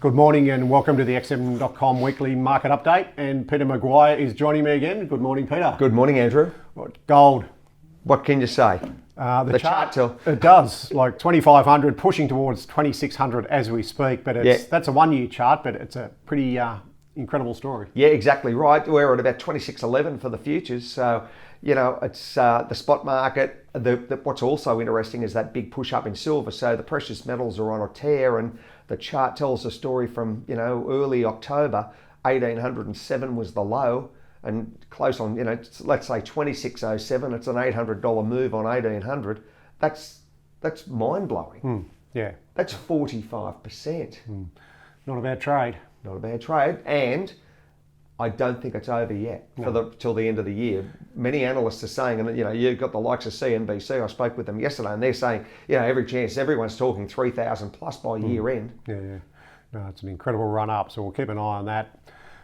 Good morning and welcome to the XM.com weekly market update. And Peter Maguire is joining me again. Good morning, Peter. Good morning, Andrew. Gold. What can you say? The chart it does, like 2,500, pushing towards 2,600 as we speak. But that's a one-year chart, but it's a pretty incredible story. Yeah, exactly right. We're at about 26.11 for the futures. So, you know, it's the spot market. What's also interesting is that big push up in silver. So the precious metals are on a tear, and the chart tells a story from, early October. 1,807 was the low, and close on, let's say 26.07. It's an $800 move on 1,800. That's mind blowing. Yeah, that's 45%. Not a bad trade. Not a bad trade, and I don't think it's over yet till the end of the year. Many analysts are saying, and you've got the likes of CNBC. I spoke with them yesterday, and they're saying, every chance, everyone's talking 3,000 plus by year end. Yeah. No, it's an incredible run up, so we'll keep an eye on that.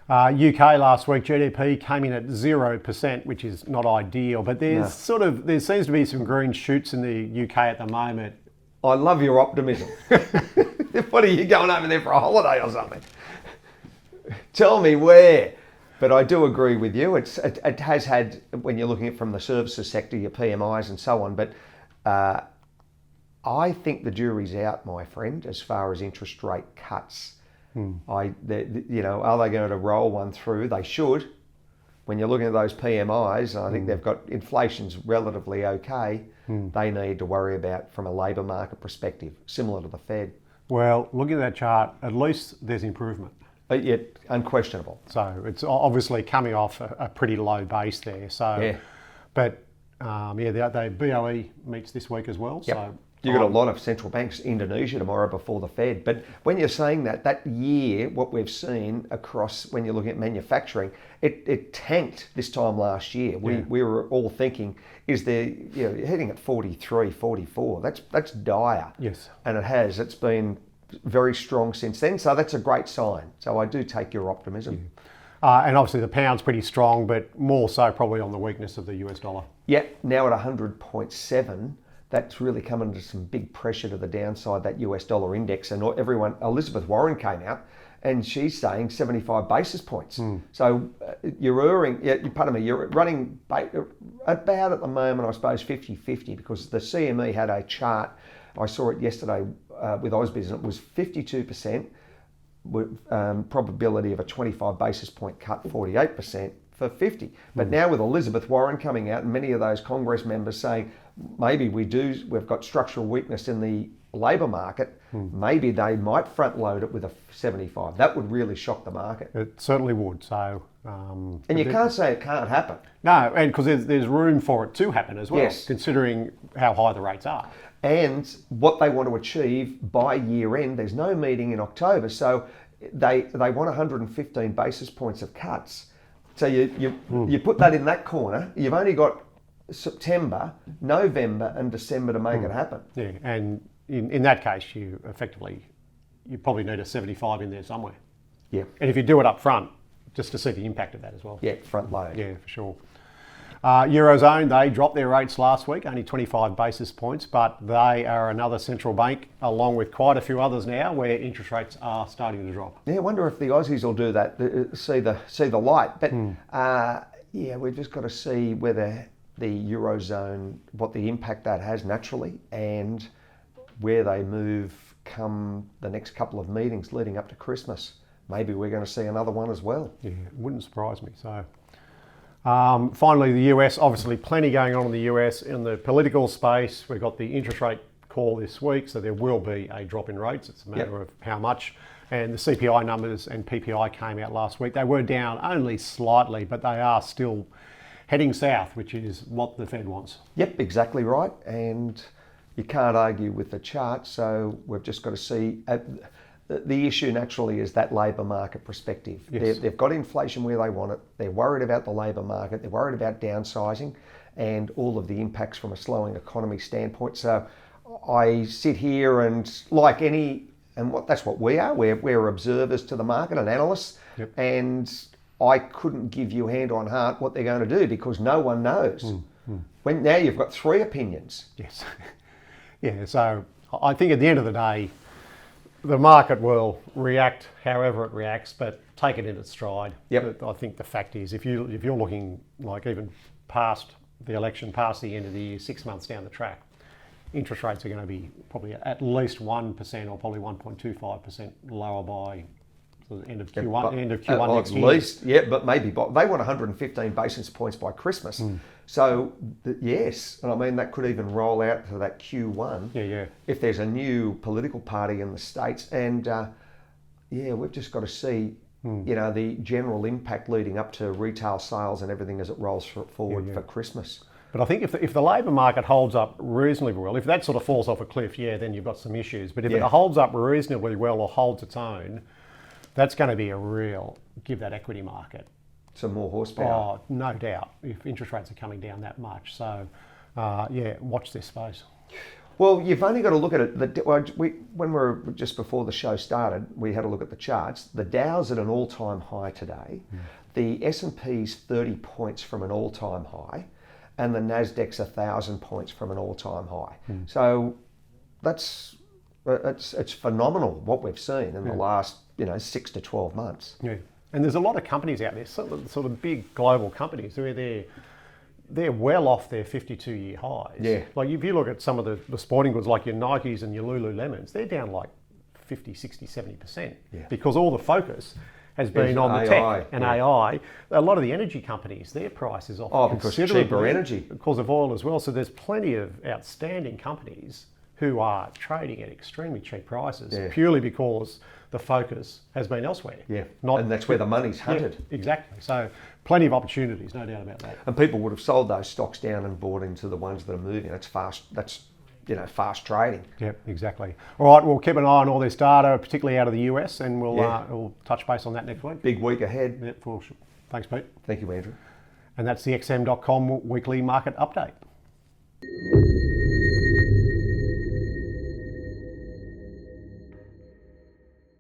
UK last week, GDP came in at 0%, which is not ideal, but there seems to be some green shoots in the UK at the moment. I love your optimism. What are you going over there for a holiday or something? Tell me where. But I do agree with you. It has had, when you're looking at from the services sector, your PMIs and so on. But I think the jury's out, my friend, as far as interest rate cuts. Are they going to roll one through? They should. When you're looking at those PMIs, and I think they've got inflation's relatively okay. They need to worry about from a labour market perspective, similar to the Fed. Well, looking at that chart, at least there's improvement. Yet unquestionable. So it's obviously coming off a pretty low base there. So, yeah. But the BOE meets this week as well. Yep. So you've got a lot of central banks, Indonesia tomorrow before the Fed. But when you're saying that year, what we've seen across, when you're looking at manufacturing, it tanked this time last year. We were all thinking, is there, heading at 43, 44, that's dire. Yes. And it has. It's been very strong since then, so that's a great sign. So I do take your optimism. And obviously the pound's pretty strong, but more so probably on the weakness of the US dollar. Yeah, now at 100.7, that's really come under some big pressure to the downside, that US dollar index. And Elizabeth Warren came out and she's saying 75 basis points. So you're running about at the moment, I suppose, 50-50, because the CME had a chart. I saw it yesterday with Ausbiz, and it was 52% with probability of a 25 basis point cut, 48% for 50. But now with Elizabeth Warren coming out and many of those Congress members saying, maybe we've got structural weakness in the labour market, maybe they might front load it with a 75. That would really shock the market. It certainly would. So, and you can't say it can't happen. No, and because there's room for it to happen as well, yes, considering how high the rates are. And what they want to achieve by year end. There's no meeting in October, so they want 115 basis points of cuts. So you put that in that corner. You've only got September, November and December to make it happen. Yeah, and in that case, you probably need a 75 in there somewhere. Yeah. And if you do it up front, just to see the impact of that as well. Yeah, front load. Yeah, for sure. Eurozone, they dropped their rates last week, only 25 basis points, but they are another central bank, along with quite a few others now, where interest rates are starting to drop. Yeah, I wonder if the Aussies will do that, see the light. But we've just got to see whether the Eurozone, what the impact that has naturally, and where they move come the next couple of meetings leading up to Christmas. Maybe we're going to see another one as well. Yeah, it wouldn't surprise me. So. Finally, the US, obviously plenty going on in the US in the political space. We've got the interest rate call this week, so there will be a drop in rates. It's a matter of how much. And the CPI numbers and PPI came out last week. They were down only slightly, but they are still heading south, which is what the Fed wants. Yep, exactly right. And you can't argue with the chart, so we've just got to see. The issue naturally is that labour market perspective. Yes. They've got inflation where they want it. They're worried about the labour market. They're worried about downsizing and all of the impacts from a slowing economy standpoint. So I sit here and that's what we are. We're observers to the market and analysts. Yep. And I couldn't give you hand on heart what they're going to do because no one knows. When now you've got three opinions. Yes. Yeah, so I think at the end of the day, the market will react however it reacts, but take it in its stride. Yep. But I think the fact is, if you're looking like even past the election, past the end of the year, 6 months down the track, interest rates are going to be probably at least 1% or probably 1.25% lower by the end of Q1, next year. At least, yeah, but maybe. But they want 115 basis points by Christmas. So, yes, and I mean, that could even roll out to that Q1 if there's a new political party in the States. And, we've just got to see, the general impact leading up to retail sales and everything as it rolls forward for Christmas. But I think if the labour market holds up reasonably well, if that sort of falls off a cliff, then you've got some issues. But if it holds up reasonably well or holds its own, that's going to be a real, give that equity market some more horsepower. Oh, no doubt, if interest rates are coming down that much. So, watch this space. Well, you've only got to look at it. When we were just before the show started, we had a look at the charts. The Dow's at an all-time high today. The S&P's 30 points from an all-time high, and the Nasdaq's 1,000 points from an all-time high. So it's phenomenal what we've seen in the last 6 to 12 months. Yeah, and there's a lot of companies out there, sort of big global companies, where they're well off their 52-year highs. Yeah. Like if you look at some of the sporting goods, like your Nikes and your Lululemons, they're down like 50, 60, 70% because all the focus has been on the tech and AI. A lot of the energy companies, their price is off considerably. Because cheaper energy. Because of oil as well. So there's plenty of outstanding companies who are trading at extremely cheap prices purely because the focus has been elsewhere. Yeah, and that's where the money's hunted. Yeah, exactly. So plenty of opportunities, no doubt about that. And people would have sold those stocks down and bought into the ones that are moving. That's fast. That's fast trading. Yep, exactly. All right, we'll keep an eye on all this data, particularly out of the US, and we'll touch base on that next week. Big week ahead. Yeah, for sure. Thanks, Pete. Thank you, Andrew. And that's the XM.com weekly market update.